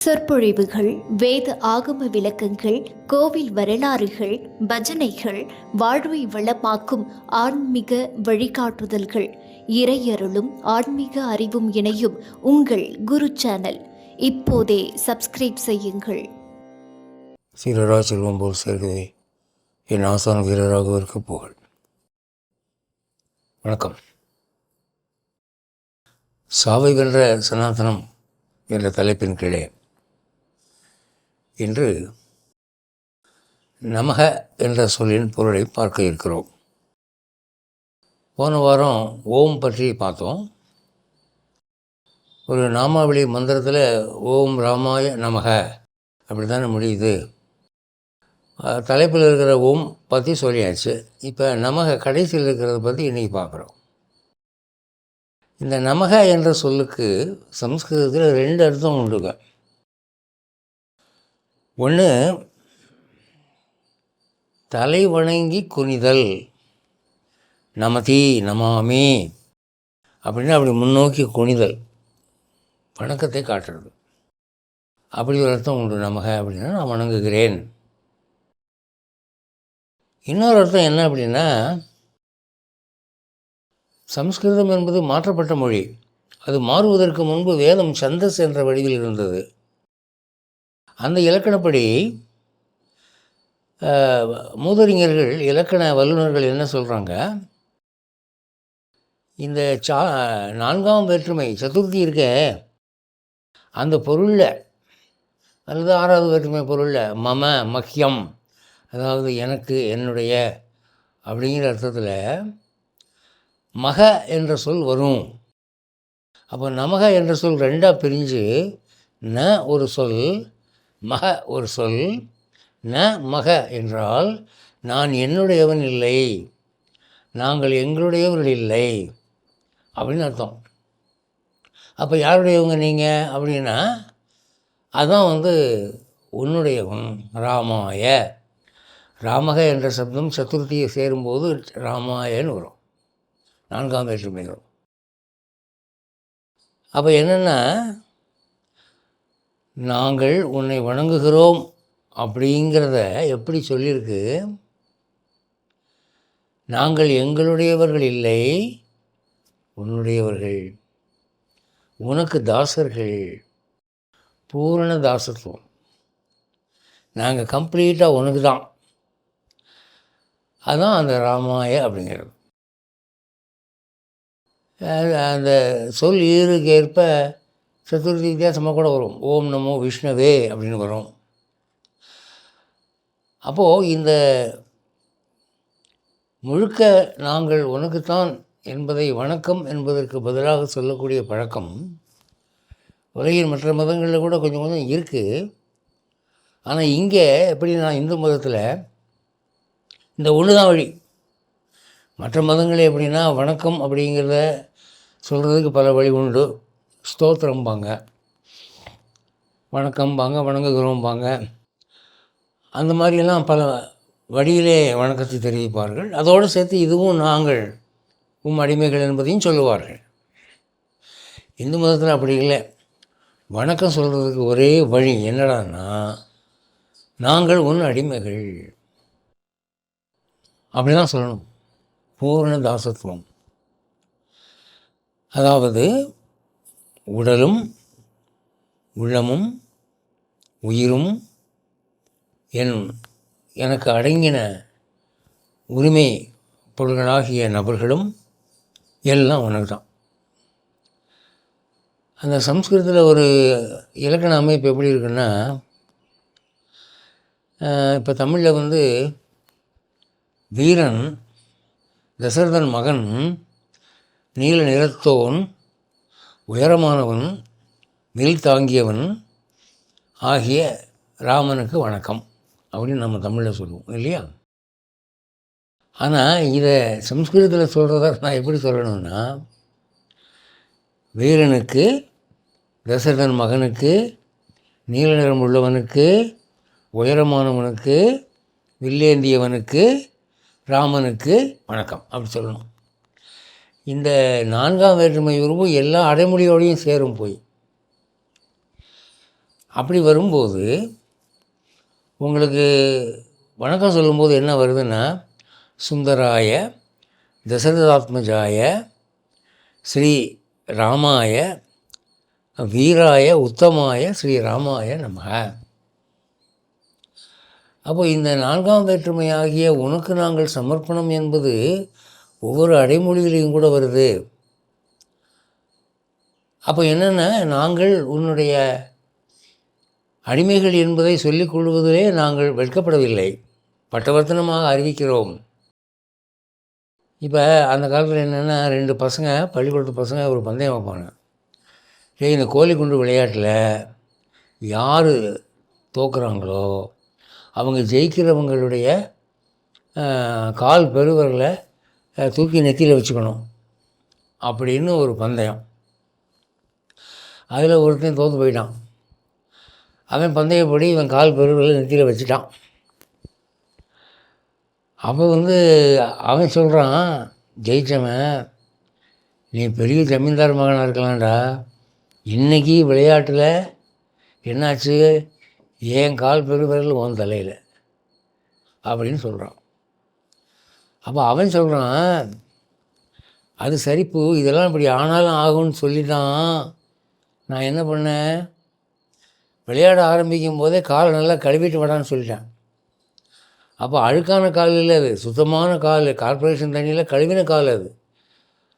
சொற்பொழிவுகள், வேத ஆகம விளக்கங்கள், கோவில் வரலாறுகள், பஜனைகள், வாழ்வை வளமாக்கும் ஆன்மீக வழிகாட்டுதல்கள், இறையருளும் ஆன்மீக அறிவும் இணையும் உங்கள் குரு சேனல். இப்போதே சப்ஸ்கிரைப் செய்யுங்கள். சீரரா செல்வம் போல் சேர்கவே என் ஆசான வீரராகவிற்கு புகழ். வணக்கம். சாவை வென்ற சனாதனம் என்ற தலைப்பின் கீழே இன்று நமக என்ற சொல்லின் பொருளை பார்க்க இருக்கிறோம். போன வாரம் ஓம் பற்றி பார்த்தோம். ஒரு நாமாவளி மந்திரத்தில் ஓம் ராமாய நமக அப்படி தானே முடியுது. தலைப்பில் இருக்கிற ஓம் பற்றி சொல்லியாச்சு. இப்போ நமக கடைசியில் இருக்கிறத பற்றி இன்றைக்கி பார்க்குறோம். இந்த நமக என்ற சொல்லுக்கு சம்ஸ்கிருதத்தில் 2 அர்த்தம் உண்டுங்க. ஒன்று, தலை வணங்கி குனிதல், நமதி நமாமி அப்படின்னு அப்படி முன்னோக்கி குனிதல், வணக்கத்தை காட்டுறது. அப்படி ஒரு அர்த்தம் உண்டு. நமக அப்படின்னா நான் வணங்குகிறேன். இன்னொரு அர்த்தம் என்ன அப்படின்னா, சம்ஸ்கிருதம் என்பது மாற்றப்பட்ட மொழி. அது மாறுவதற்கு முன்பு வேதம் சந்தஸ் என்ற வடிவில் இருந்தது. அந்த இலக்கணப்படி மூதறிஞர்கள், இலக்கண வல்லுநர்கள் என்ன சொல்கிறாங்க, இந்த 4ஆம் வேற்றுமை சதுர்த்தி இருக்க அந்த பொருளில் அல்லது 6வது வேற்றுமை பொருளில் மம மஹ்யம், அதாவது எனக்கு என்னுடைய அப்படிங்கிற அர்த்தத்தில் மக என்ற சொல் வரும். அப்போ நமக என்ற சொல் 2ஆக பிரிஞ்சு ந ஒரு சொல், மக ஒரு சொல். ந மக என்றால் நான் என்னுடையவன் இல்லை, நாங்கள் எங்களுடையவர்கள் இல்லை அப்படின்னு அர்த்தம். அப்போ யாருடையவங்க நீங்கள் அப்படின்னா, அதுதான் உன்னுடையவன். ராமாய, ராமக என்ற சப்தம் சதுர்த்தியை சேரும்போது ராமாயன்னு வரும், 4ஆம் வேற்றுமை வரும். அப்போ என்னென்னா, நாங்கள் உன்னை வணங்குகிறோம் அப்படிங்கிறத எப்படி சொல்லியிருக்கு, நாங்கள் எங்களுடையவர்கள் இல்லை, உன்னுடையவர்கள், உனக்கு தாசர்கள், பூரண தாசத்துவம், நாங்கள் கம்ப்ளீட்டாக உனக்கு தான். அதுதான் அந்த ராமாய அப்படிங்கிறது. அந்த சொல் ஈருக்கு ஏற்ப சதுர்த்தி வித்தியாசமாக கூட வரும். ஓம் நமோ விஷ்ணவே அப்படின்னு வரும். அப்போது இந்த முழுக்க நாங்கள் உனக்குத்தான் என்பதை வணக்கம் என்பதற்கு பதிலாக சொல்லக்கூடிய பழக்கம் உலகின் மற்ற மதங்களில் கூட கொஞ்சம் கொஞ்சம் இருக்குது. ஆனால் இங்கே எப்படின்னா, இந்து மதத்தில் இந்த ஒன்று தான் வழி. மற்ற மதங்களே எப்படின்னா, வணக்கம் அப்படிங்கிறத சொல்கிறதுக்கு பல வழி உண்டு. ஸ்தோத்திரம்பாங்க, வணக்கம்பாங்க, வணங்குகிறோம்பாங்க. அந்த மாதிரியெல்லாம் பல வழியிலே வணக்கத்தை தெரிவிப்பார்கள். அதோடு சேர்த்து இதுவும் நாங்கள் அடிமைகள் என்பதையும் சொல்லுவார்கள். இந்து மதத்தில் அப்படி இல்லை. வணக்கம் சொல்கிறதுக்கு ஒரே வழி என்னடான்னா, நாங்கள் உன் அடிமைகள் அப்படி தான் சொல்லணும். பூரண தாசத்துவம், அதாவது உடலும் உள்ளமும் உயிரும் எனக்கு அடங்கின உரிமை பொருள்களாகிய நபர்களும் எல்லாம் உனக்கு தான். அந்த சம்ஸ்கிருதத்தில் ஒரு இலக்கண அமைப்பு எப்படி இருக்குன்னா, இப்போ தமிழில் வீரன், தசரதன் மகன், நீல நிறத்தோன், உயரமானவன், வில் தாங்கியவன் ஆகிய ராமனுக்கு வணக்கம் அப்படின்னு நம்ம தமிழில் சொல்லுவோம் இல்லையா. ஆனால் இதை சம்ஸ்கிருதத்தில் சொல்கிறத நான் எப்படி சொல்லணும்னா, வீரனுக்கு, தசரதன் மகனுக்கு, நீல நிறம் உள்ளவனுக்கு, உயரமானவனுக்கு, வில்லேந்தியவனுக்கு, ராமனுக்கு வணக்கம் அப்படி சொல்லணும். இந்த 4ஆம் வேற்றுமை உருவம் எல்லா அடைமொழியோடையும் சேரும் போய். அப்படி வரும்போது உங்களுக்கு வணக்கம் சொல்லும்போது என்ன வருதுன்னா, சுந்தராய தசரதாத்மஜாய ஸ்ரீ ராமாய வீராய உத்தமாய ஸ்ரீ ராமாய நமக. அப்போ இந்த நான்காம் வேற்றுமையாகிய உனக்கு நாங்கள் சமர்ப்பணம் என்பது ஒவ்வொரு அடைமொழியிலையும் கூட வருது. அப்போ என்னென்னா, நாங்கள் உன்னுடைய அடிமைகள் என்பதை சொல்லிக் கொள்வதிலே நாங்கள் வெட்கப்படவில்லை, பட்டவர்த்தனமாக அறிவிக்கிறோம். இப்போ அந்த காலத்தில் என்னென்னா, 2 பசங்க பள்ளிக்கூடத்து பசங்க ஒரு பந்தயம் வைப்பாங்க. இந்த கோழிக்குண்டு விளையாட்டில் யார் தோக்குறாங்களோ அவங்க ஜெயிக்கிறவங்களுடைய கால் பெருவர்களை தூக்கி நெத்தியில் வச்சுக்கணும் அப்படின்னு ஒரு பந்தயம். அதில் ஒருத்தன் தோற்று போயிட்டான். அவன் பந்தயப்படி இவன் கால் பெருவர்களை நெத்தியில் வச்சுட்டான். அப்போ அவன் சொல்கிறான், ஜெயித்தவன், நீ பெரிய ஜமீன்தார் மகனாக இருக்கலாம்டா, இன்றைக்கி விளையாட்டில் என்னாச்சு, ஏன் கால் பெருவிரல் உன் தலையில் அப்படின்னு சொல்கிறான். அப்போ அவன் சொல்கிறான், அது சரிப்பு, இதெல்லாம் இப்படி ஆனாலும் ஆகும்னு சொல்லி தான் நான் என்ன பண்ணேன், விளையாட ஆரம்பிக்கும் போதே கால் நல்லா கழுவிட்டு விடான்னு சொல்லிட்டேன். அப்போ அழுக்கான கால் இல்லை, அது சுத்தமான கால், கார்ப்பரேஷன் தண்ணியில் கழுவின கால் அது.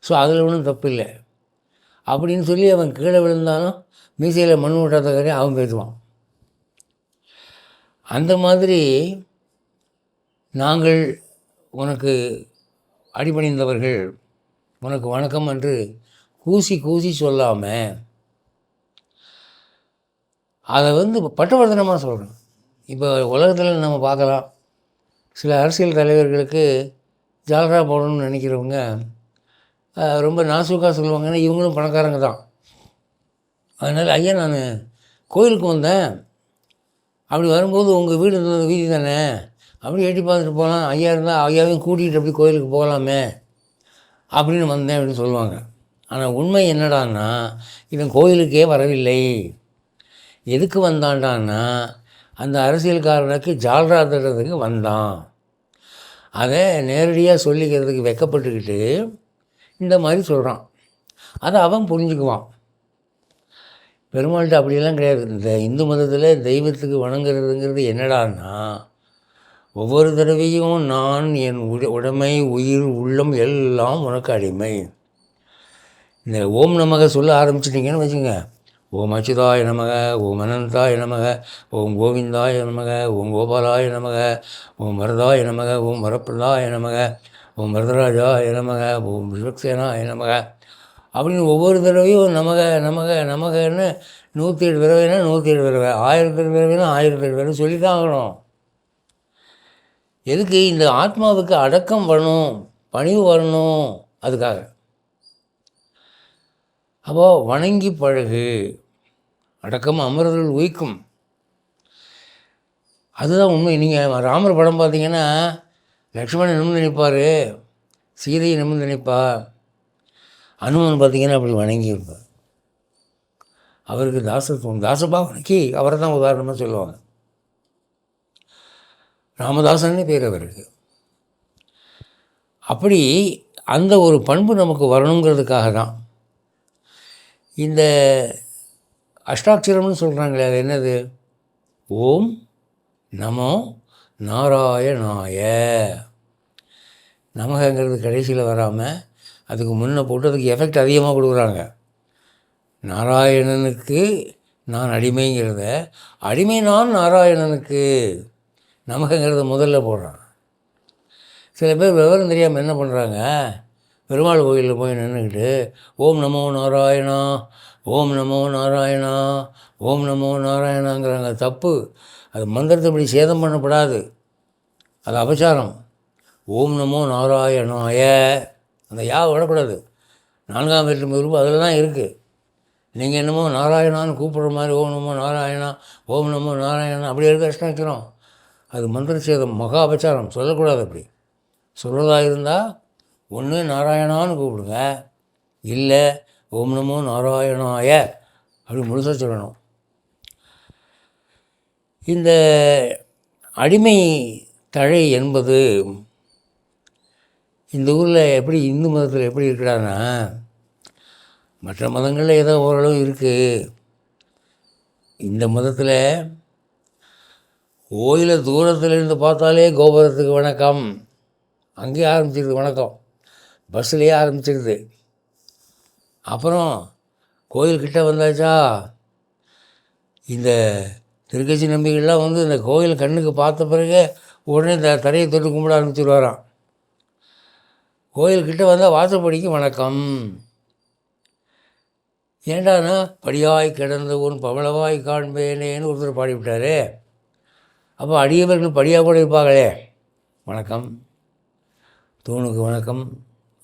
ஸோ அதில் ஒன்றும் தப்பு இல்லை அப்படின்னு சொல்லி அவன் கீழே விழுந்தாலும் மீசையில் மண் விட்டாத காரியம் அவன் பேசுவான். அந்த மாதிரி நாங்கள் உனக்கு அடிபணிந்தவர்கள், உனக்கு வணக்கம் என்று கூசி கூசி சொல்லாமல் அதை பட்டவர்த்தனமாக சொல்கிறோம். இப்போ உலகத்தில் நம்ம பார்க்கலாம், சில அரசியல் தலைவர்களுக்கு ஜால்ரா போடணும்னு நினைக்கிறவங்க ரொம்ப நாசூக்காக சொல்லுவாங்கன்னா இவங்களும் பணக்காரங்க தான். அதனால், ஐயா நான் கோயிலுக்கு வந்தேன், அப்படி வரும்போது உங்கள் வீடு வீதி தானே, அப்படி எட்டி பார்த்துட்டு போகலாம், ஐயா இருந்தால் ஐயாவையும் கூட்டிகிட்டு அப்படி கோயிலுக்கு போகலாமே அப்படின்னு வந்தேன் அப்படின்னு சொல்லுவாங்க. ஆனால் உண்மை என்னடான்னா, இவன் கோயிலுக்கே வரவில்லை. எதுக்கு வந்தான்டான்னா, அந்த அரசியல்காரனுக்கு ஜால்ரா தர்றதுக்கு வந்தான். அதை நேரடியாக சொல்லிக்கிறதுக்கு வெக்கப்பட்டுக்கிட்டு இந்த மாதிரி சொல்கிறான். அதை அவன் புரிஞ்சுக்குவான். பெருமாள்கிட்ட அப்படியெல்லாம் கிடையாது. இந்த இந்து மதத்தில் தெய்வத்துக்கு வணங்குறதுங்கிறது என்னடான்னா, ஒவ்வொரு தடவையும் நான் என் உடைமை உயிர் உள்ளம் எல்லாம் உனக்கு அடிமை. இந்த ஓம் நமக சொல்ல ஆரம்பிச்சிட்டிங்கன்னு வச்சுங்க, ஓம் அச்சுதாய நமக, ஓம் அனந்தாய நமக, ஓம் கோவிந்தாய நமக, ஓம் கோபாலாய நமக, ஓம் வரதாய நமக, ஓம் வரப்பிரதாய நமக, ஓம் வரதராஜாய நமக, ஓம் விஸ்வக்சேனாய நமக அப்படின்னு ஒவ்வொரு தடவையும் நமக நமக நமகன்னு 108 தடவைனா 107 தடவை, 1008 தடவைனா 1008 தடவை சொல்லி தான் ஆகணும். எதுக்கு? இந்த ஆத்மாவுக்கு அடக்கம் வரணும், பணிவு வரணும், அதுக்காக. அப்போது வணங்கி பழகு, அடக்கம் அமரர்கள் உயிக்கும். அதுதான் உண்மை. நீங்கள் ராமர் படம் பார்த்தீங்கன்னா லக்ஷ்மணன் நிமிர்ந்து நிற்பார், சீதையை நிமிர்ந்து நிற்பா. அனுமன் பார்த்திங்கன்னா அப்படி வணங்கி இருப்பார். அவருக்கு தாசத்துவம், தாசபாவனைக்கு அவரை தான் உதாரணமாக சொல்லுவாங்க. ராமதாசன்னே பேர் அவருக்கு. அப்படி அந்த ஒரு பண்பு நமக்கு வரணுங்கிறதுக்காக தான் இந்த அஷ்டாட்சரம்னு சொல்கிறாங்களே, அது என்னது? ஓம் நமோ நாராயணாய. நமகங்கிறது கடைசியில் வராமல் அதுக்கு முன்னே போட்டு அதுக்கு எஃபெக்ட் அதிகமாக கொடுக்குறாங்க. நாராயணனுக்கு நான் அடிமைங்கிறத, அடிமை நான் நாராயணனுக்கு, நமகங்கிறத முதல்ல போடுறான். சில பேர் விவரம் தெரியாமல் என்ன பண்ணுறாங்க, பெருமாள் கோயிலில் போய் நின்றுக்கிட்டு ஓம் நமோ நாராயணா, ஓம் நமோ நாராயணா, ஓம் நமோ நாராயணாங்கிறாங்க. தப்பு. அது மந்திரத்தை இப்படி சேதம் பண்ணப்படாது, அது அபச்சாரம். ஓம் நமோ நாராயணாய, அந்த யா விடக்கூடாது. 4ஆம் வேற்றுமை உறுப்பு அதில் தான் இருக்குது. நீங்கள் என்னமோ நாராயணான்னு கூப்பிட்ற மாதிரி ஓம் நமோ நாராயணா, ஓம் நமோ நாராயணா அப்படி இருக்க அஷ்டாட்சரம், அது மந்திர சேதம், மகா அபச்சாரம். சொல்லக்கூடாது. அப்படி சொல்கிறதா இருந்தால் ஒன்று நாராயணான்னு கூப்பிடுங்க, இல்லை ஓம் நமோ நாராயணாய அப்படி முழுசாக சொல்லணும். இந்த அடிமை தழை என்பது இந்த ஊரில் எப்படி இந்து மதத்தில் எப்படி இருக்கிறான்னா, மற்ற மதங்களில் ஏதோ ஓரளவு இருக்குது. இந்த மதத்தில் கோயிலை தூரத்தில் இருந்து பார்த்தாலே கோபுரத்துக்கு வணக்கம், அங்கேயே ஆரம்பிச்சிருது வணக்கம், பஸ்ஸுலேயே ஆரம்பிச்சிருது. அப்புறம் கோயில்கிட்ட வந்தாச்சா, இந்த திருக்கட்சி நம்பிக்கைலாம் வந்து இந்த கோயில் கண்ணுக்கு பார்த்த பிறகு உடனே இந்த தரையை தொட்டு கும்பிட ஆரம்பிச்சுடுவாராம். கோயில்கிட்ட வந்தால் வாசப்படிக்கு வணக்கம். ஏண்டானா படியாய் கிடந்த உன் பவளவாய் காண்பேனேன்னு ஒருத்தர் பாடிவிட்டார். அப்போ அடியவர்கள் படியாக கூட இருப்பாங்களே, வணக்கம், தூணுக்கு வணக்கம்,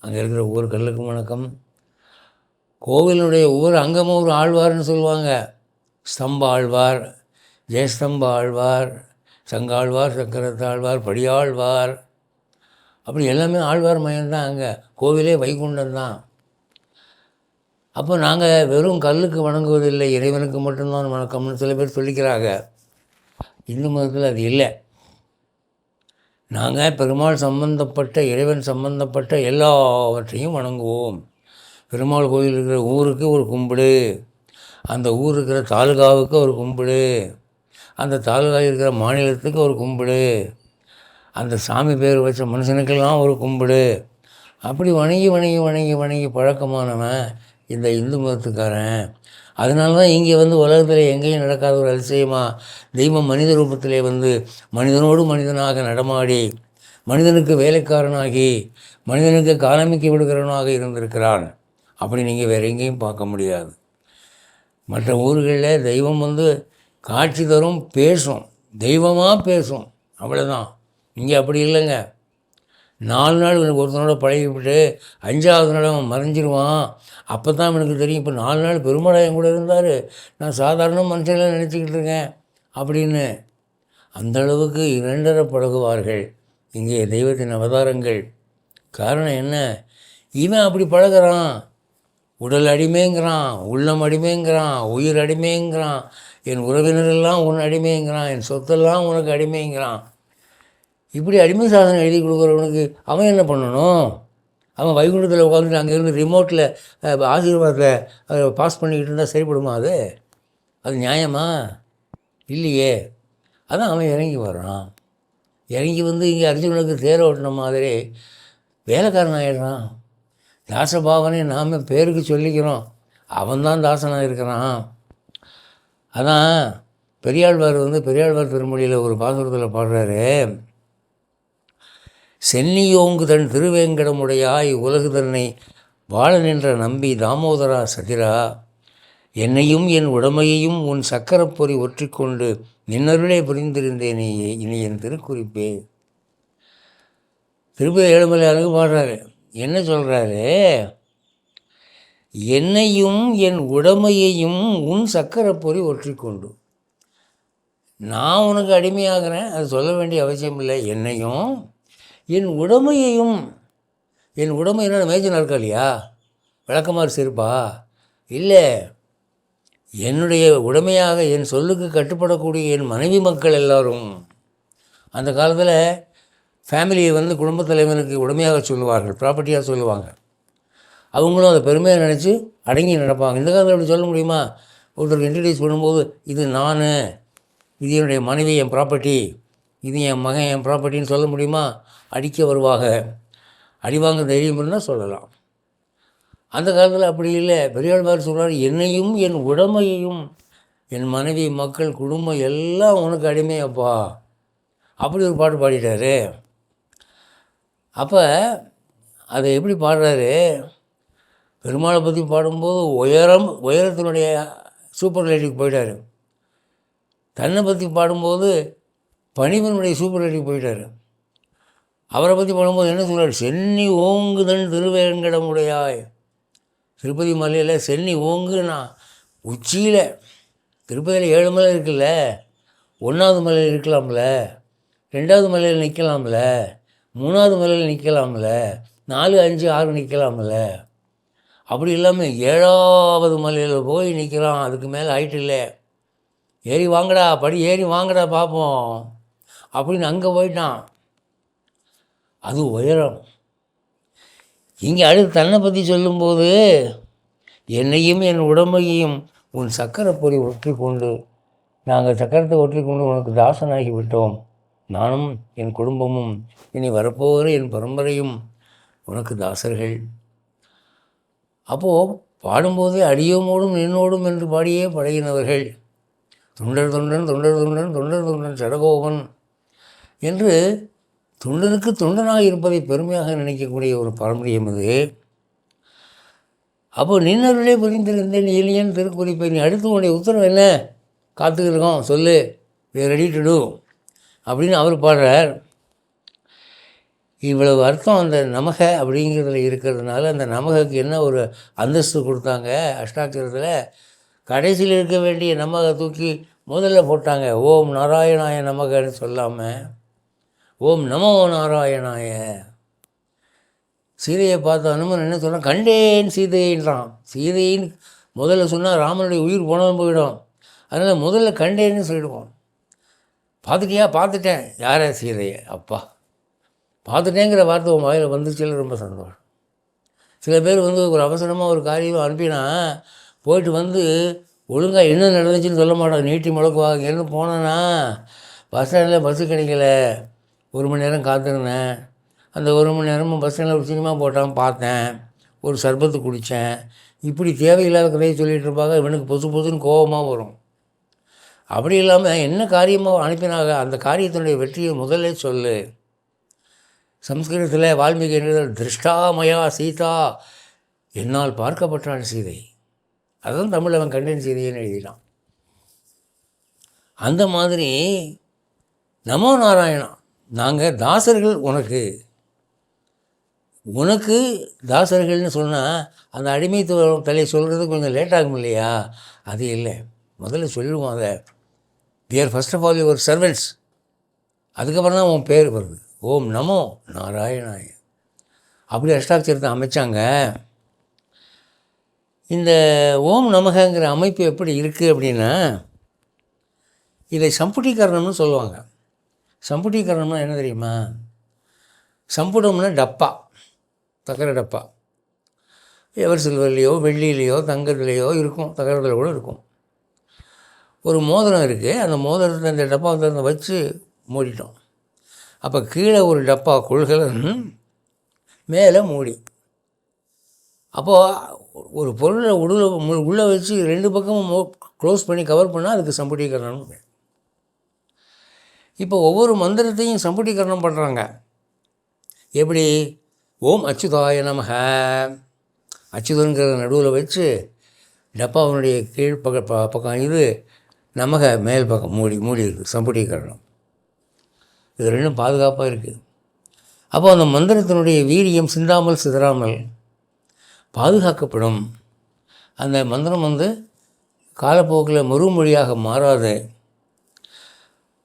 அங்கே இருக்கிற ஒவ்வொரு கல்லுக்கும் வணக்கம். கோவிலுடைய ஒவ்வொரு அங்கமும் ஒரு ஆழ்வார்னு சொல்லுவாங்க. ஸ்தம்ப ஆழ்வார், ஜெயஸ்தம்ப ஆழ்வார், சங்காழ்வார், சக்கரத்தாழ்வார், படியாழ்வார், அப்படி எல்லாமே ஆழ்வார் மயம்தான். அங்கே கோவிலே வைகுண்டம் தான். அப்போ நாங்கள் வெறும் கல்லுக்கு வணங்குவதில்லை, இறைவனுக்கு மட்டும்தான் வணக்கம்னு சில பேர் சொல்லிக்கிறாங்க. இந்து மதத்தில் அது இல்லை. நாங்கள் பெருமாள் சம்பந்தப்பட்ட, இறைவன் சம்பந்தப்பட்ட எல்லாவற்றையும் வணங்குவோம். பெருமாள் கோயில் இருக்கிற ஊருக்கு ஒரு கும்பிடு, அந்த ஊர் இருக்கிற தாலுகாவுக்கு ஒரு கும்பிடு, அந்த தாலுகா இருக்கிற மாநிலத்துக்கு ஒரு கும்பிடு, அந்த சாமி பேர் வச்ச மனுஷனுக்கெல்லாம் ஒரு கும்பிடு, அப்படி வணங்கி வணங்கி வணங்கி வணங்கி பழக்கமானவன் இந்த இந்து மதத்துக்காரன். அதனால தான் இங்கே வந்து உலகத்தில் எங்கேயும் நடக்காத ஒரு அதிசயமாக தெய்வம் மனித ரூபத்திலே வந்து மனிதனோடு மனிதனாக நடமாடி மனிதனுக்கு வேலைக்காரனாகி மனிதனுக்கு காலமிக்க விடுகிறவனாக இருந்திருக்கிறான். அப்படி நீங்கள் வேறு எங்கேயும் பார்க்க முடியாது. மற்ற ஊர்களில் தெய்வம் வந்து காட்சி தரும், பேசும், தெய்வமாக பேசும், அவ்வளோதான். இங்கே அப்படி இல்லைங்க. 4 நாள் இவனுக்கு ஒருத்தனோட பழகிவிட்டு 5ஆவது நாள் அவன் மறைஞ்சிருவான். அப்போ தான் எனக்கு தெரியும், இப்போ 4 நாள் பெருமாள் கூட இருந்தார், நான் சாதாரண மனுஷன்லாம் நினச்சிக்கிட்டு இருக்கேன் அப்படின்னு. அந்தளவுக்கு இரண்டர பழகுவார்கள் இங்கே தெய்வத்தின் அவதாரங்கள். காரணம் என்ன? இவன் அப்படி பழகிறான். உடல் அடிமைங்கிறான், உள்ளம் அடிமைங்கிறான், உயிர் அடிமைங்கிறான், என் உறவினரெல்லாம் உன் அடிமைங்கிறான், என் சொத்தெல்லாம் உனக்கு அடிமைங்கிறான். இப்படி அடிமை சாதனம் எழுதி கொடுக்குறவனுக்கு அவன் என்ன பண்ணணும்? அவன் வைகுண்டத்தில் உட்காந்துட்டு அங்கேருந்து ரிமோட்டில் ஆசீர்வாதத்தை அதை பாஸ் பண்ணிக்கிட்டு இருந்தால் சரிப்படுமா? அது நியாயமா? இல்லையே. அதான் அவன் இறங்கி வர்றான். இறங்கி வந்து இங்கே அர்ஜுனனுக்கு தேர ஓட்டின மாதிரி வேலைக்காரன் ஆகிடுறான். தாசபாவனை நாம் பேருக்கு சொல்லிக்கிறோம், அவன்தான் தாசனாக இருக்கிறான். அதான் பெரியாழ்வார் வந்து பெரியாழ்வார் திருமொழியில் ஒரு பாசுரத்தில் பாடுறாரு, சென்னியோங்கு தன் திருவேங்கடமுடையாய் உலகு தன்னை வாழ நின்ற நம்பி தாமோதரா சதிரா, என்னையும் என் உடமையையும் உன் சக்கரப்பொறி ஒற்றிக்கொண்டு நின்னருளே புரிந்திருந்தேனே இனி என் திருக்குறிப்பே. திருப்பதி ஏழுமலையானுக்கு பாடுறாரு. என்ன சொல்கிறாரு? என்னையும் என் உடமையையும் உன் சக்கரப்பொறி ஒற்றிக்கொண்டு. நான் உனக்கு அடிமையாகிறேன், அது சொல்ல வேண்டிய அவசியம் இல்லை. என்னையும் என் உடமையையும், என் உடமை என்ன மேய்ச்சல் நாற்காலியா, விளக்கமாறு செருப்பா? இல்லை, என்னுடைய உடமையாக என் சொல்லுக்கு கட்டுப்படக்கூடிய என் மனைவி மக்கள் எல்லோரும். அந்த காலத்தில் ஃபேமிலியை வந்து குடும்பத் தலைவனுக்கு உடமையாக சொல்லுவார்கள், ப்ராப்பர்ட்டியாக சொல்லுவாங்க. அவங்களும் அதை பெருமையாக நினச்சி அடங்கி நடப்பாங்க. இந்த காலத்தில் அப்படி சொல்ல முடியுமா? ஒருத்தருக்கு இன்ட்ரடியூஸ் பண்ணும்போது இது நான், இது என்னுடைய மனைவி என் ப்ராப்பர்ட்டி, இது என் மகன் என் ப்ராப்பர்ட்டின்னு சொல்ல முடியுமா? அடிக்க வருவாங்க. அடிவாங்க தைரியம் இருந்தால் சொல்லலாம். அந்த காலத்தில் அப்படி இல்லை. பெரியாழ்வார் சொல்கிறார், என்னையும் என் உடமையையும், என் மனைவி மக்கள் குடும்பம் எல்லாம் உனக்கு அடிமையப்பா. அப்படி ஒரு பாட்டு பாடிட்டார். அப்போ அதை எப்படி பாடுறாரு? பெருமாளை பற்றி பாடும்போது உயரத்தினுடைய சூப்பர்லேட்டிவ் போயிட்டார். தன்னை பற்றி பாடும்போது பணிவனுடைய சூப்பர்லேட்டிவ் போயிட்டார். அவரை பற்றி பாடும்போது என்ன சொல்கிறார்? சென்னி ஓங்குதன் திருவேங்கடமுடையாய். திருப்பதி மலையில் சென்னி ஓங்குனா உச்சியில், திருப்பதியில் 7 மலை இருக்குல்ல, 1வது மலையில் இருக்கலாம்ல, 2வது மலையில் நிற்கலாம்ல, 3வது மலையில் நிற்கலாம்ல, 4, 5, 6 நிற்கலாம்ல. அப்படி இல்லாமல் 7வது மலையில் போய் நிற்கிறான். அதுக்கு மேலே ஹைட் இல்லை. ஏறி வாங்கடா, படி ஏறி வாங்கடா பார்ப்போம் அப்படின்னு அங்கே போயிட்டான். அது உயரம். இங்கே அடுத்து தன்னை பற்றி சொல்லும்போது, என்னையும் என் உடம்பையும் உன் சக்கரை பொறி ஒற்றி கொண்டு, நாங்கள் சக்கரத்தை ஒற்றி கொண்டு உனக்கு தாசனாகி விட்டோம். நானும் என் குடும்பமும் இனி வரப்போகிற என் பரம்பரையும் உனக்கு தாசர்கள். அப்போது பாடும்போதே அடியோமோடும் நின்னோடும் என்று பாடியே பழகினவர்கள். தொண்டர் தொண்டன் தொண்டர் தொண்டன் தொண்டர் தொண்டன் சடகோபன் என்று தொண்டனுக்கு தொண்டனாக இருப்பதை பெருமையாக நினைக்கக்கூடிய ஒரு பாரம்பரியம் இது. அப்போது நின்னருளே புரிந்திருந்தேன் எளியன் திருக்குறிப்பை, நீ அடுத்து உன்னுடைய உத்தரவு என்ன, காத்துக்கிருக்கோம் சொல்லு, we are ready to do அப்படின்னு அவர் பாடுறார். இவ்வளவு அர்த்தம் அந்த நமக அப்படிங்கிறதுல இருக்கிறதுனால அந்த நமகக்கு என்ன ஒரு அந்தஸ்து கொடுத்தாங்க அஷ்டாட்சரத்தில். கடைசியில் இருக்க வேண்டிய நமக தூக்கி முதல்ல போட்டாங்க. ஓம் நாராயணாய நமகன்னு சொல்லாமல் ஓம் நமோ நாராயணாய. சீதையை பார்த்த அனுமன் என்ன சொன்னால், கண்டேன் சீதைன்றான். சீதைன்னு முதல்ல சொன்னால் ராமனுடைய உயிர் போனாலும் போயிடும். அதனால் முதல்ல கண்டேன்னு சொல்லிடுவோம். பார்த்துட்டியா? பார்த்துட்டேன். யாரே? சீதையை. அப்பா பார்த்துட்டேங்கிற வார்த்தை உன் வாயில் வந்துச்சுல, ரொம்ப சந்தோஷம். சில பேர் ஒரு அவசரமாக ஒரு காரியம் அனுப்பினா போயிட்டு ஒழுங்காக என்ன நடந்துச்சுன்னு சொல்ல மாட்டாங்க. நீட்டி முழக்குவாங்க. இங்கேருந்து போனேன்னா பஸ் ஸ்டாண்டில் பஸ்ஸு கிடைக்கல, 1 மணி நேரம் காத்திருந்தேன். அந்த 1 மணி நேரமும் பஸ் ஸ்டாண்டில் ஒரு சினிமா போட்டான், பார்த்தேன், ஒரு சர்பத்து குடித்தேன். இப்படி தேவையில்லாத கதையை சொல்லிகிட்டு இருப்பாங்க. இவனுக்கு பொசுன்னு கோபமாக வரும். அப்படி இல்லாமல் என்ன காரியமாக அனுப்பினாங்க அந்த காரியத்தினுடைய வெற்றியை முதல்ல சொல்லு. சம்ஸ்கிருதத்தில் வால்மீகி எழுதுகிற திருஷ்டாமயா சீதா, என்னால் பார்க்கப்பட்டான் சீதை. அதுதான் தமிழ் அவன் கண்டேன் சீதைன்னு எழுதினான். அந்த மாதிரி நமோ நாராயணா, நாங்கள் தாசர்கள் உனக்கு தாசர்கள்னு சொன்னால் அந்த அடிமைத்துவ தலையை சொல்கிறதுக்கு கொஞ்சம் லேட் ஆகும் இல்லையா? அது இல்லை, முதல்ல சொல்லுவோம் அதை. We're first of all your servants. அதுக்கப்புறம் தான் உன் பேர் வருது. ஓம் நமோ நாராயணாய. அப்படி அஷ்டாட்சரத்தை அமைச்சாங்க. இந்த ஓம் நமகங்கிற அமைப்பு எப்படி இருக்குது அப்படின்னா, இதை சம்புட்டீகரணம்னு சொல்லுவாங்க. சம்புட்டீகரணம்னா என்ன தெரியுமா? சம்புடம்னா டப்பா, தகர டப்பா. எவர் சில்வர்லேயோ வெள்ளியிலையோ தங்கத்துலேயோ இருக்கும், தகரத்தில் கூட இருக்கும். ஒரு மோதிரம் இருக்குது. அந்த மோதிரத்தை அந்த டப்பா வச்சு மூடிட்டோம். அப்போ கீழே ஒரு டப்பா கொள்கலன், மேலே மூடி. அப்போது ஒரு பொருளை உள்ளே வச்சு 2 பக்கமும் க்ளோஸ் பண்ணி கவர் பண்ணால் அதுக்கு சம்புட்டீகரணம். இப்போ ஒவ்வொரு மந்திரத்தையும் சம்புட்டீகரணம் பண்ணுறாங்க. எப்படி? ஓம் அச்சுதாய நமக, அச்சுதன்கிற நடுவில் வச்சு டப்பாவுடைய கீழ் பக்கம் இது நமக மேல் பக்கம் மூடி இருக்குது சம்புட்டீகரணம். இது 2 பாதுகாப்பாக இருக்குது. அப்போ அந்த மந்திரத்தினுடைய வீரியம் சிந்தாமல் சிதறாமல் பாதுகாக்கப்படும். அந்த மந்திரம் காலப்போக்கில் மறுமொழியாக மாறாது.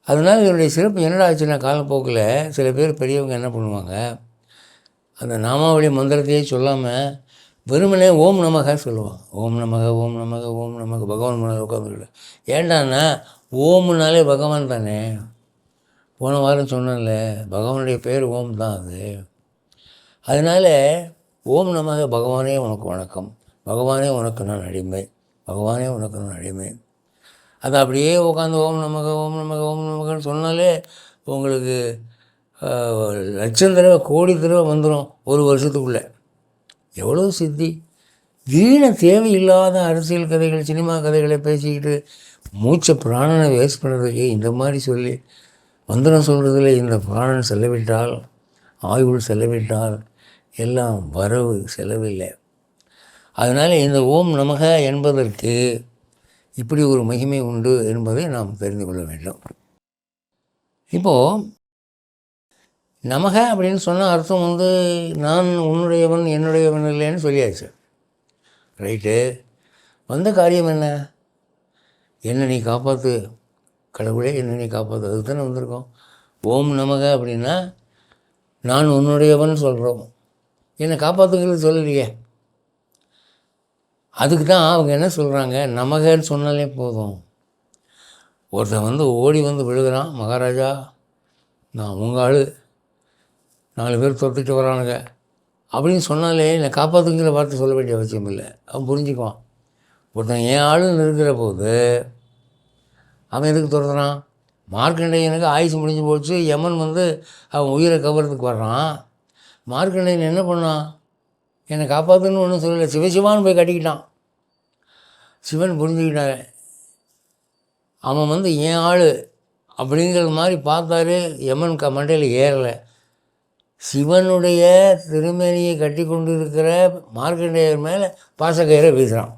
அதனால் இதனுடைய சிறப்பு என்னடா ஆச்சுன்னா, காலப்போக்கில் சில பேர் பெரியவங்க என்ன பண்ணுவாங்க, அந்த நாமாவளி மந்திரத்தையே சொல்லாமல் வெறுமனே ஓம் நமக சொல்லுவாங்க. ஓம் நமக ஓம் நமக ஓம் நமக. பகவான் முன்னாடி உட்காந்துக்கிட்ட ஏண்டான்னா, ஓம்னாலே பகவான் தானே. போன வாரம் சொன்னேன்ல, பகவானுடைய பேர் ஓம் தான் அது. அதனால் ஓம் நமக, பகவானே உனக்கு வணக்கம், பகவானே உனக்கு நான் அடிமை, பகவானே உனக்கு நான் அடிமை. அதை அப்படியே உட்காந்து ஓம் நமக ஓம் நமக ஓம் நமகன்னு சொன்னாலே உங்களுக்கு லட்சம் தடவை கோடி தடவை வந்துடும் ஒரு வருஷத்துக்குள்ளே. எவ்வளோ சித்தி! வீண தேவையில்லாத அரசியல் கதைகள், சினிமா கதைகளை பேசிக்கிட்டு மூச்சை பிராணனை வேஸ்ட் பண்ணுறதுக்கு இந்த மாதிரி சொல்லி மந்திரம் சொல்கிறதுல இந்த பிராணன் செலவிட்டால், ஆயுள் செலவிட்டால் எல்லாம் வரவு செலவில்லை. அதனால் இந்த ஓம் நமக என்பதற்கு இப்படி ஒரு மகிமை உண்டு என்பதை நாம் தெரிந்து கொள்ள வேண்டும். இப்போது நமக அப்படின்னு சொன்ன அர்த்தம் நான் உன்னுடையவன் என்னுடையவன் இல்லைன்னு சொல்லியாச்சு. ரைட்டு. வந்த காரியம் என்ன நீ காப்பாற்று கடவுளே, என்ன நீ காப்பாற்று, அதுக்கு தானே வந்திருக்கோம். ஓம் நமக அப்படின்னா நான் உன்னுடையவன் சொல்கிறோம், என்னை காப்பாற்றுங்கிறது சொல்லலையே. அதுக்கு தான் அவங்க என்ன சொல்கிறாங்க, நமகன்னு சொன்னாலே போதும். ஒருத்தன் வந்து ஓடி வந்து விழுகிறான், மகாராஜா நான் உங்கள் ஆள், 4 பேர் துரத்திட்டு வரானுங்க அப்படின்னு சொன்னாலே என்னை காப்பாற்றுங்கிற வார்த்தை சொல்ல வேண்டிய அவசியம் இல்லை, அவன் புரிஞ்சுக்குவான். ஒருத்தன் என் ஆளுன்னு இருக்கிற போது அவன் எதுக்கு துரத்துறான்? மார்க்கண்டேயனுக்கு ஆயுசு முடிஞ்சு போச்சு, யமன் வந்து அவன் உயிரை கவர்றதுக்கு வர்றான். மார்க்கண்டேயன் என்ன பண்ணான்? என்னை காப்பாற்றுன்னு ஒன்றும் சொல்லலை, சிவசிவான்னு போய் கட்டிக்கிட்டான். சிவன் புரிஞ்சுக்கிட்டார், அவன் வந்து என் ஆள் அப்படிங்கிற மாதிரி பார்த்தாரு. யமன் மண்டையில் ஏறலை. சிவனுடைய திருமேனியை கட்டி கொண்டு இருக்கிற மார்க்கண்டேயர் மேலே பாசக்கயிறை வீசுகிறான்.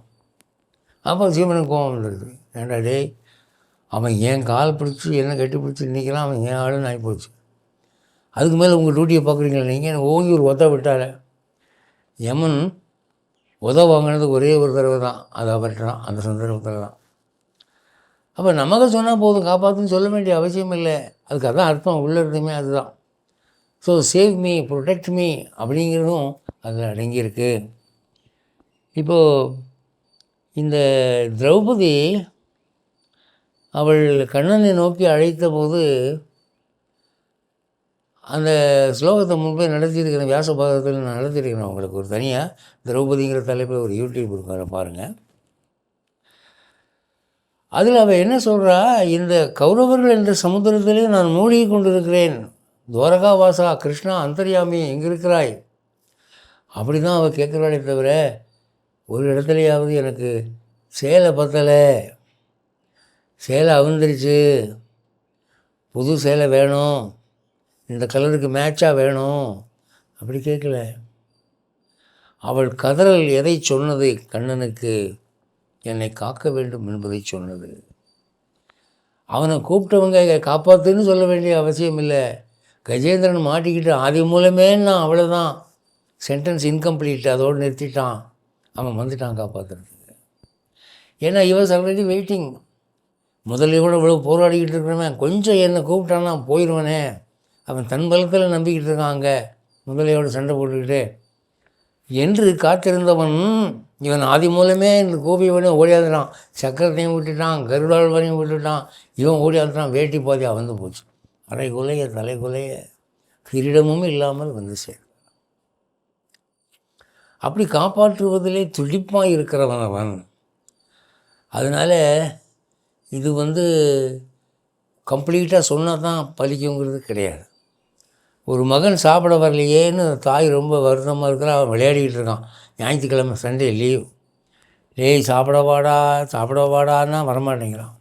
அப்போ சிவனுக்கு கோபம் வந்துடுது, ஏண்டா டேய், அவன் ஏன் கால் பிடிச்சி என்ன கட்டி பிடிச்சி நிற்கிறான், அவன் ஏன் ஆளுன்னு ஆகிப்போச்சு, அதுக்கு மேலே உங்கள் டியூட்டியை பார்க்குறீங்களா நீங்கள், எனக்கு ஓங்கி ஒரு ஒத்த விட்டார். யமன் வாங்கினது ஒரே ஒரு தடவை தான், அதை அவர்ட்டான் அந்த சந்தர்ப்பத்தில் தான். அப்போ நமக்கு சொன்னால் போதும், காப்பாற்றுன்னு சொல்ல வேண்டிய அவசியம் இல்லை. அதுக்கு அதான் அர்த்தம், உள்ள இருந்துமே அதுதான். So save me, protect me அப்படிங்கிறதும் அதில் அடங்கியிருக்கு. இப்போது இந்த திரௌபதி அவள் கண்ணனை நோக்கி அழைத்த போது அந்த ஸ்லோகத்தை முன்பே நடத்தியிருக்கிறேன், வியாச பாகத்தில் நான் நடத்தியிருக்கிறேன். உங்களுக்கு ஒரு தனியாக திரௌபதிங்கிற தலைப்பில் ஒரு யூடியூப் இருக்கிற பாருங்கள். அதில் அவள் என்ன சொல்கிறா, இந்த கௌரவர்கள் என்ற சமுத்திரத்திலே நான் மூழ்கி கொண்டிருக்கிறேன், துவாரகா வாசா கிருஷ்ணா அந்தர்யாமி எங்கே இருக்கிறாய், அப்படி தான் அவள் கேட்குறாளே தவிர ஒரு இடத்துலையாவது எனக்கு சேலை பத்தலை, சேலை அவிழ்ந்துருச்சு, புது சேலை வேணும், இந்த கலருக்கு மேட்சாக வேணும், அப்படி கேட்கல. அவள் கதறல் எதை சொன்னது? கண்ணனுக்கு என்னை காக்க வேண்டும் என்பதை சொன்னது. அவனை கூப்பிட்டவங்க காப்பாற்றுன்னு சொல்ல வேண்டிய அவசியம் இல்லை. கஜேந்திரன் மாட்டிக்கிட்டு ஆதி மூலமே நான் அவ்வளோதான், சென்டென்ஸ் இன்கம்ப்ளீட், அதோடு நிறுத்திட்டான். அவன் வந்துட்டான் காப்பாற்றுறதுக்கு. ஏன்னா இவன் ஆல்ரெடி வெயிட்டிங். முதல்ல கூட இவ்வளோ போராடிக்கிட்டு இருக்கிறவன் கொஞ்சம் என்னை கூப்பிட்டான்னா போயிடுவானே, அவன் தன் பலத்தில் நம்பிக்கிட்டு இருக்கான், அங்கே முதலையோடு சண்டை போட்டுக்கிட்டு என்று காத்திருந்தவன் இவன் ஆதி மூலமே இந்த கோபியவனையும் ஓடியாந்துட்டான், சக்கரத்தையும் விட்டுட்டான், கருடாழ்வனையும் விட்டுட்டான், இவன் ஓடியாந்துட்டான். வேட்டி பாதியாக வந்து போச்சு, அரை குலைய தலை குலைய கிரீடமும் இல்லாமல் வந்து சேர். அப்படி காப்பாற்றுவதிலே துடிப்பாக இருக்கிறவன் அவன். அதனால் இது வந்து கம்ப்ளீட்டாக சொன்னால் தான் பலிக்குங்கிறது கிடையாது. ஒரு மகன் சாப்பிட வரலையேன்னு தாய் ரொம்ப வருத்தமாக இருக்கிற, அவன் விளையாடிக்கிட்டு இருக்கான். ஞாயிற்றுக்கிழமை சண்டே லீவ். சாப்பிட வாடான்னா வரமாட்டேங்கிறான்.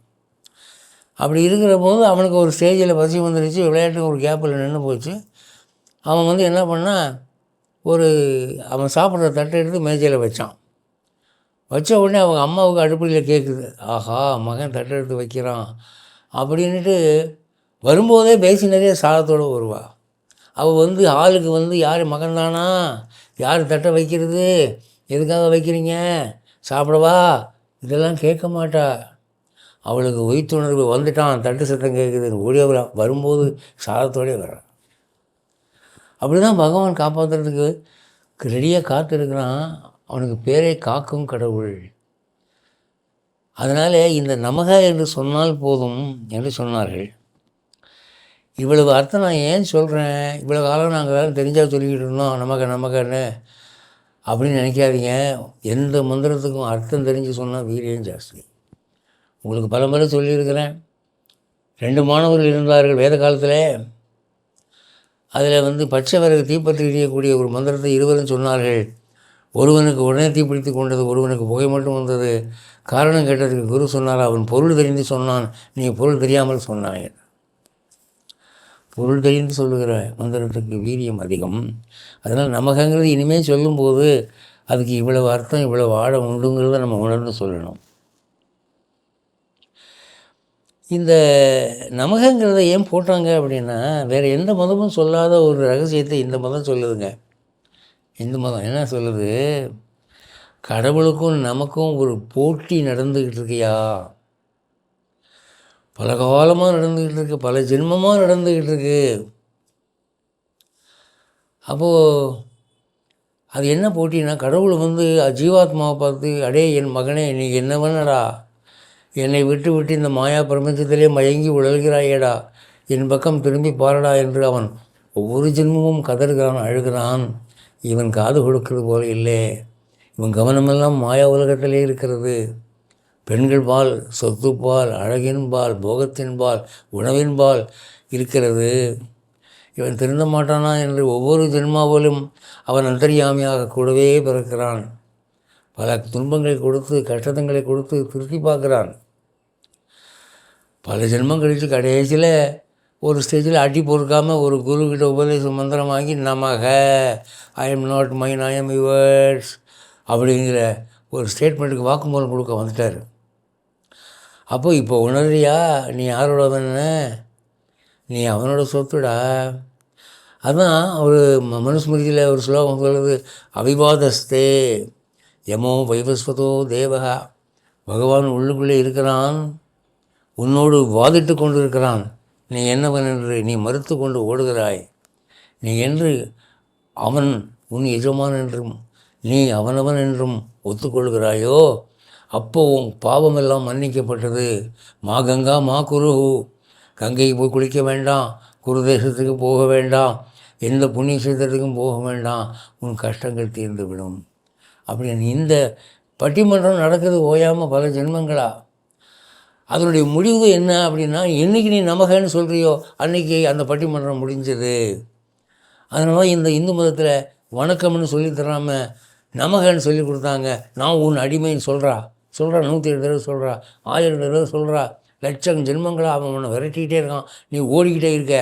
அப்படி இருக்கிற போது அவனுக்கு ஒரு ஸ்டேஜில் பசி வந்துடுச்சு, விளையாட்டு ஒரு கேப்பில் நின்று போச்சு. அவன் வந்து என்ன பண்ணால், அவன் சாப்பிட்ற தட்டை எடுத்து மேஜையில் வச்சான். வச்ச உடனே அவங்க அம்மாவுக்கு அடுப்படியில் கேட்குது, ஆஹா மகன் தட்டை எடுத்து வைக்கிறான் அப்படின்ட்டு. வரும்போதே பேசி நிறைய சாதத்தோடு வருவா. அவள் வந்து ஹாலுக்கு வந்து யார் மகன் தானா, யார் தட்டை வைக்கிறது, எதுக்காக வைக்கிறீங்க, சாப்பிடவா, இதெல்லாம் கேட்க மாட்டா. அவளுக்கு உயிர்த்துணர்வு வந்துட்டான், தட்டு சத்தம் கேட்குதுன்னு ஓடிய வரும்போது சாதத்தோடே வர்றான். அப்படி தான் பகவான் காப்பாற்றுறதுக்கு ரெடியாக காத்திருக்கிறான். அவனுக்கு பேரை காக்கும் கடவுள். அதனால் இந்த நமக என்று சொன்னால் போதும் என்று சொன்னார்கள். இவ்வளவு அர்த்தம் நான் ஏன் சொல்கிறேன், இவ்வளோ காலம் நாங்கள் தெரிஞ்சால் சொல்லிக்கிட்டு இருந்தோம் நமக்கன்னு அப்படின்னு நினைக்காதீங்க. எந்த மந்திரத்துக்கும் அர்த்தம் தெரிஞ்சு சொன்னால் வீரியம் ஜாஸ்தி. உங்களுக்கு பல முறை சொல்லியிருக்கிறேன். 2 மாணவர்கள் இருந்தார்கள் வேத காலத்தில். அதில் வந்து பச்சை விறகு தீப்பற்றி எரியக்கூடிய ஒரு மந்திரத்தை இருவரும் சொன்னார்கள். ஒருவனுக்கு உடனே தீப்பிடித்து கொண்டது, ஒருவனுக்கு புகை மட்டும் வந்தது. காரணம் கேட்டதுக்கு குரு சொன்னார், அவன் பொருள் தெரிந்து சொன்னான், நீ பொருள் தெரியாமல் சொன்னாய். பொருள் தெரிந்து சொல்லுகிற மந்திரத்துக்கு வீரியம் அதிகம். அதனால் நமக்குங்கிறது இனிமேல் சொல்லும்போது அதுக்கு இவ்வளவு அர்த்தம், இவ்வளவு ஆழம் உண்டுங்கிறத நம்ம உணர்ந்து சொல்லணும். இந்த நமகங்கிறத ஏன் போட்டாங்க அப்படின்னா, வேறு எந்த மதமும் சொல்லாத ஒரு ரகசியத்தை இந்த மதம் சொல்லுதுங்க. இந்த மதம் என்ன சொல்லுது, கடவுளுக்கும் நமக்கும் ஒரு போட்டி நடந்துக்கிட்டு இருக்கியா, பல காலமாக நடந்துக்கிட்டு இருக்கு, பல ஜென்மமாக நடந்துக்கிட்டு இருக்கு. அப்போது அது என்ன போட்டின்னா, கடவுள் வந்து ஜீவாத்மாவை பார்த்து, அடே என் மகனே நீ என்ன பண்ணடா, என்னை விட்டு விட்டு இந்த மாயா பிரபஞ்சத்திலே மயங்கி உழல்கிறாயேடா, என் பக்கம் திரும்பி பாரடா என்று அவன் ஒவ்வொரு ஜென்மமும் கதறுகிறான், அழுகிறான். இவன் காது கொடுக்கிறது போல இல்லை. இவன் கவனமெல்லாம் மாயா உலகத்திலே இருக்கிறது. பெண்கள் பால், சொத்துப்பால், அழகின்பால், போகத்தின்பால், உணவின்பால் இருக்கிறது. இவன் திருந்த மாட்டானா என்று ஒவ்வொரு ஜென்மாவிலும் அவன் அந்தர்யாமியாக கூடவே பிறக்கிறான். பல துன்பங்களை கொடுத்து, கஷ்டங்களை கொடுத்து திருத்தி பார்க்குறான். பல ஜென்மம் கழித்து கடைசியில் ஒரு ஸ்டேஜில் அடி பொறுக்காமல் ஒரு குருக்கிட்ட உபதேச மந்திரம் வாங்கி நமக I am not mine I am yours அப்படிங்கிற ஒரு ஸ்டேட்மெண்ட்டுக்கு வாக்குமூலம் கொடுக்க வந்துட்டார். அப்போ இப்போ உணர்றியா நீ யாரோடவன, நீ அவனோட சொத்துடா. அதுதான் ஒரு மனுஸ்மிருதியில் ஒரு ஸ்லோகம் சொல்லுது, அவிவாதஸ்தே யமோ வைவஸ்வதோ தேவகா. பகவான் உள்ளுக்குள்ளே இருக்கிறான், உன்னோடு வாதிட்டு கொண்டு இருக்கிறான். நீ என்னவன் என்று நீ மறுத்து கொண்டு ஓடுகிறாய். நீ என்று அவன் உன் எஜமான் என்றும் நீ அவனவன் என்றும் ஒத்துக்கொள்கிறாயோ, அப்போ உன் பாவமெல்லாம் மன்னிக்கப்பட்டது. மா கங்கா மா குருஹு, கங்கைக்கு போய் குளிக்க வேண்டாம், குருதேசத்துக்கு போக வேண்டாம், எந்த புண்ணிய சேத்திரத்துக்கும் போக வேண்டாம், உன் கஷ்டங்கள் தீர்ந்துவிடும் அப்படின்னு இந்த பட்டிமன்றம் நடக்குது ஓயாமல் பல ஜென்மங்களா. அதனுடைய முடிவு என்ன அப்படின்னா, என்றைக்கு நீ நமகன்னு சொல்கிறியோ அன்றைக்கி அந்த பட்டிமன்றம் முடிஞ்சது. அதனால இந்த இந்து மதத்தில் வணக்கம்னு சொல்லி தராமல் நமகன்னு சொல்லி கொடுத்தாங்க. நான் உன் அடிமைன்னு சொல்கிறா 107 தடவை சொல்கிறா, 1000 தடவை சொல்கிறா, லட்சம் ஜென்மங்களாக அவன் உன்னை விரட்டிக்கிட்டே இருக்கான், நீ ஓடிக்கிட்டே இருக்க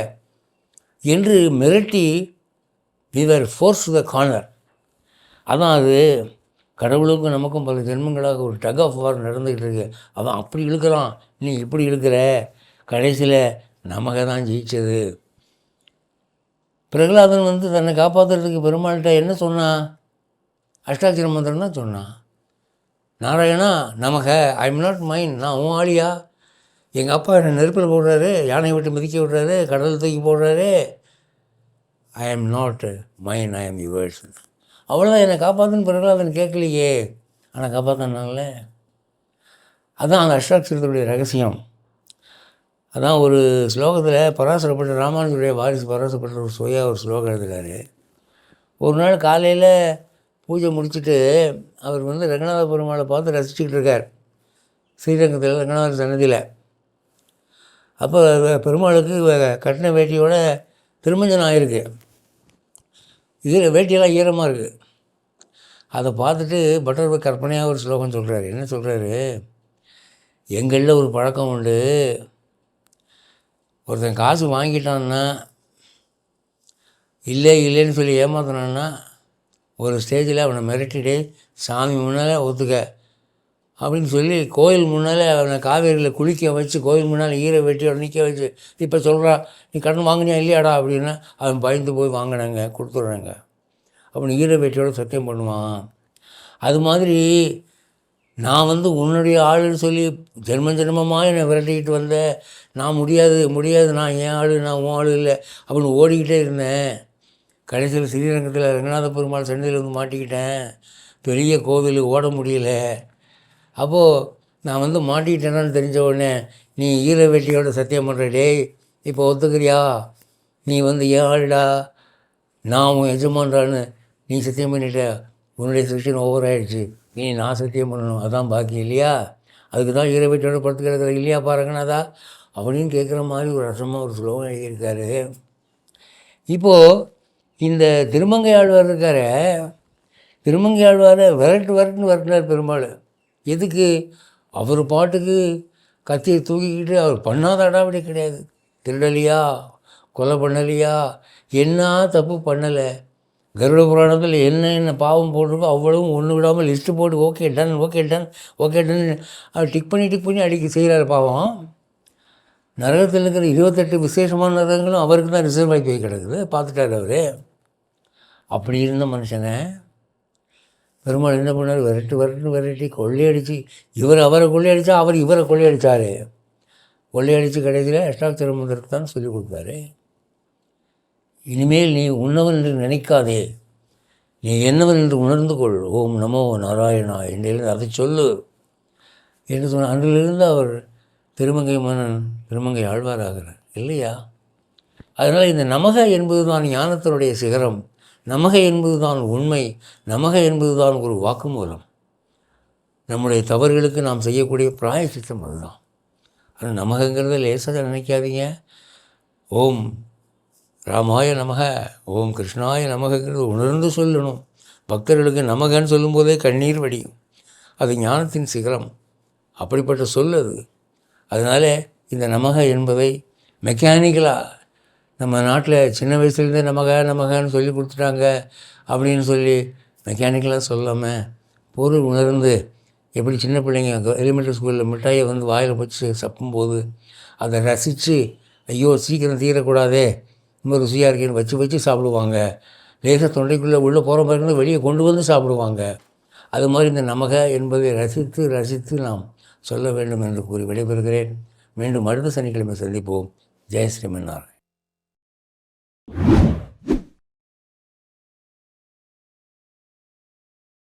என்று மிரட்டி we were forced to the corner. அதான் அது கடவுளுக்கும் நமக்கும் பல ஜென்மங்களாக ஒரு டக் ஆஃப் வார் நடந்துக்கிட்டு இருக்கு. அவன் அப்படி இழுக்கிறான், நீ இப்படி இழுக்கிற, கடைசியில் நமக்கு தான் ஜெயிச்சது. பிரகலாதன் வந்து தன்னை காப்பாற்றுறதுக்கு பெருமாள்கிட்ட என்ன சொன்னான்? அஷ்டாட்சர மந்திரம் தான் சொன்னான். நாராயணா நமக ஐ எம் நாட் மைன், நான் உன் ஆளியா, எங்கள் அப்பா என்னை நெருப்பில் போடுறாரு, யானை விட்டு மிதிக்க விடுறாரு, கடல் தூக்கி போடுறாரு, I am not mine I am yours. அவ்வளோதான், என்னை காப்பாற்றுன்னு பிரகலாதன் கேட்கலையே, ஆனால் காப்பாற்றினால. அதுதான் அந்த அஷ்டாட்சரத்துடைய ரகசியம். அதான் ஒரு ஸ்லோகத்தில் பராசரப்பட்ட ராமானுஜருடைய வாரிசு பராசரப்பட்ட ஒரு ஒரு ஸ்லோகம் எழுதுகிறாரு. ஒரு நாள் காலையில் பூஜை முடிச்சுட்டு அவர் வந்து ரங்கநாத பெருமாளை பார்த்து ரசிச்சுக்கிட்டு இருக்கார் ஸ்ரீரங்கத்தில் ரங்கநாதர் சன்னதியில். அப்போ பெருமாளுக்கு கட்டின வேட்டியோட திருமஞ்சனம் ஆகிருக்கு, இதில் வேட்டியெல்லாம் ஈரமாக இருக்குது. அதை பார்த்துட்டு பட்டர் கற்பனையாக ஒரு ஸ்லோகம் சொல்கிறாரு. என்ன சொல்கிறாரு? எங்களில் ஒரு பழக்கம் உண்டு, ஒருத்தன் காசு வாங்கிட்டான்னா இல்லைன்னு சொல்லி ஏமாத்தினான்னா ஒரு ஸ்டேஜில் அவனை மிரட்டிட்டு சாமி முன்னால் ஒத்துக்க அப்படின்னு சொல்லி கோயில் முன்னால் அவனை காவேரியில் குளிக்க வச்சு கோயில் முன்னால் ஈர வெட்டியோட நிற்க வச்சு இப்போ சொல்கிறா நீ கடன் வாங்கினியா இல்லையாடா அப்படின்னா அவன் பயந்து போய் வாங்கினாங்க கொடுத்துட்றாங்க. அவன் ஈர வெட்டியோட சத்தியம் பண்ணுவான். அது மாதிரி நான் வந்து உன்னுடைய ஆளுன்னு சொல்லி ஜென்மமாக என்னை விரட்டிக்கிட்டு வந்த, நான் முடியாது நான் என் ஆள், நான் உன் ஆள் இல்லை அப்படின்னு ஓடிக்கிட்டே இருந்தேன். கடைசியில் ஸ்ரீரங்கத்தில் ரங்கநாத பெருமாள் சன்னதியில் வந்து மாட்டிக்கிட்டேன். பெரிய கோவில் ஓட முடியல. அப்போது நான் வந்து மாட்டிக்கிட்டேனான்னு தெரிஞ்ச உடனே நீ ஈர வெட்டியோட சத்தியம் பண்ணுற, டேய் இப்போ ஒத்துக்கிறியா, நீ வந்து ஏன் ஆளுடா, நான் உன் எஜமான்றான்னு நீ சத்தியம் பண்ணிட்ட, உன்னுடைய சிருஷ்டின் ஓவர் ஆகிடுச்சு, நீ நான் சத்தியம் பண்ணணும், அதான் பாக்கி இல்லையா, அதுக்கு தான் ஈர வெட்டியோட படுத்து கிடக்கிற இல்லையா பாருங்கண்ணாதா அப்படின்னு கேட்குற மாதிரி ஒரு ரசமாக ஒரு ஸ்லோகம் எழுதியிருக்காரு. இப்போது இந்த திருமங்கை ஆழ்வார் இருக்கார, திருமங்கை ஆழ்வாரை விரட்டுனார் பெருமாள். எதுக்கு? அவர் பாட்டுக்கு கத்தியை தூக்கிக்கிட்டு அவர் பண்ணாத அடாவடி கிடையாது. திருடலையா, கொலை பண்ணலையா, என்ன தப்பு பண்ணலை, கருட புராணத்தில் என்ன பாவம் போட்டிருக்கோ அவ்வளவும் ஒன்று விடாமல் லிஸ்ட்டு போட்டு ஓகே டன் அவர் டிக் பண்ணி அடிக்க செய்கிறார். பாவம் நரகத்தில் இருக்கிற 28 விசேஷமான நரகங்களும் அவருக்கு தான் ரிசர்வ் ஆகி போய் கிடக்குது. பார்த்துட்டார் அவர். அப்படி இருந்த மனுஷனை பெருமாள் என்ன பண்ணார்? விரட்டி கொள்ளையடிச்சு, அவரை கொள்ளையடித்தா அவர் இவரை கொள்ளையடித்தார். கொள்ளையடித்து கடைசியில் அஷ்டாட்சர மந்திரத்தை தான் சொல்லிக் கொடுத்தாரு. இனிமேல் நீ உன்னவன் என்று நினைக்காதே, நீ என்னவன் என்று உணர்ந்து கொள், ஓம் நமோ நாராயணா என்றிருந்து அதை சொல்லு. என்று சொன்ன அன்றிலிருந்து அவர் திருமங்கை மன்னன் திருமங்கை ஆழ்வாராகிறார் இல்லையா? அதனால் இந்த நமக என்பது தான் ஞானத்தினுடைய சிகரம், நமக என்பது தான் உண்மை, நமக என்பது தான் ஒரு வாக்குமூலம். நம்முடைய தவறுகளுக்கு நாம் செய்யக்கூடிய பிராயச்சித்தம் அதுதான். ஆனால் நமகங்கிறத லேசாக நினைக்காதீங்க. ஓம் ராமாய நமக, ஓம் கிருஷ்ணாய நமகங்கிறது உணர்ந்து சொல்லணும். பக்தர்களுக்கு நமகன்னு சொல்லும்போதே கண்ணீர் வடியும். அது ஞானத்தின் சிகரம். அப்படிப்பட்ட சொல் அது. அதனால் இந்த நமக என்பதை மெக்கானிக்கலாக நம்ம நாட்டில் சின்ன வயசுலேருந்தே நமகன்னு சொல்லி கொடுத்துட்டாங்க அப்படின்னு சொல்லி மெக்கானிக்கலாக சொல்லாமல் பொருள் உணர்ந்து, எப்படி சின்ன பிள்ளைங்க எலிமெண்ட்ரி ஸ்கூலில் மிட்டாயை வந்து வாயில் வச்சு சப்பும்போது அதை ரசித்து, ஐயோ சீக்கிரம் தீரக்கூடாதே, ரொம்ப ருசியாக இருக்கேன்னு வச்சு சாப்பிடுவாங்க. லேசாக தொண்டைக்குள்ளே உள்ளே போகிற மாதிரி இருந்து வெளியே கொண்டு வந்து சாப்பிடுவாங்க. அது மாதிரி இந்த நமக என்பதை ரசித்து நாம் சொல்ல வேண்டும் என்று கூறி விடைபெறுகிறேன். மீண்டும் அடுத்த சனிக்கிழமை சந்திப்போம். ஜெய் ஸ்ரீமன்னாராயணன்.